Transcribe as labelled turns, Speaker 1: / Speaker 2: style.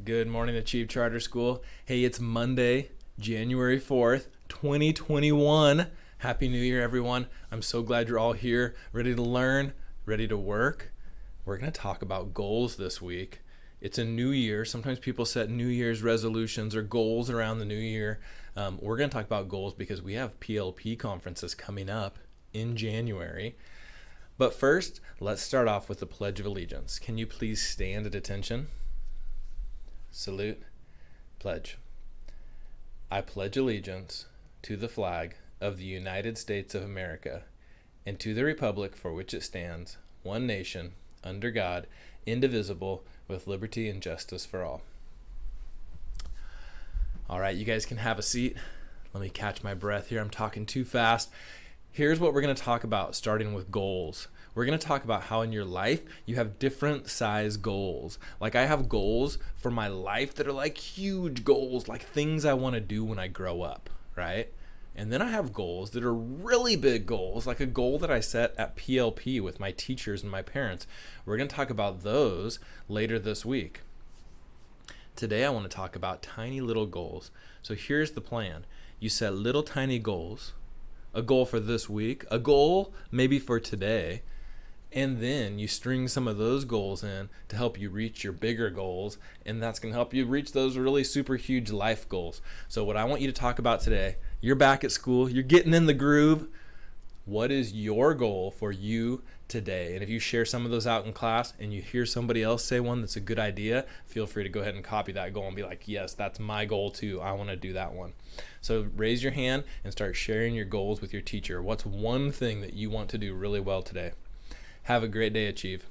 Speaker 1: Good morning, Achieve Charter School. Hey, it's Monday, January 4th, 2021. Happy New Year, everyone. I'm so glad you're all here, ready to learn, ready to work. We're going to talk about goals this week. It's a new year. Sometimes people set New Year's resolutions or goals around the new year. We're going to talk about goals because we have PLP conferences coming up in January. But first, let's start off with the Pledge of Allegiance. Can you please stand at attention? Salute. Pledge. I pledge allegiance to the flag of the United States of America and to the republic for which it stands, one nation, under God, indivisible, with liberty and justice for all. All right, you guys can have a seat. Let me catch my breath here. I'm talking too fast. Here's what we're going to talk about, starting with goals. We're going to talk about how in your life you have different size goals. Like I have goals for my life that are like huge goals, like things I want to do when I grow up, right? And then I have goals that are really big goals, like a goal that I set at PLP with my teachers and my parents. We're going to talk about those later this week. Today I want to talk about tiny little goals. So here's the plan. You set little tiny goals, a goal for this week, a goal maybe for today, and then you string some of those goals in to help you reach your bigger goals, and that's going to help you reach those really super huge life goals. So what I want you to talk about today, you're back at school, you're getting in the groove. What is your goal for you today? And if you share some of those out in class and you hear somebody else say one that's a good idea, feel free to go ahead and copy that goal and be like, yes, that's my goal too. I want to do that one. So raise your hand and start sharing your goals with your teacher. What's one thing that you want to do really well today? Have a great day, Achieve.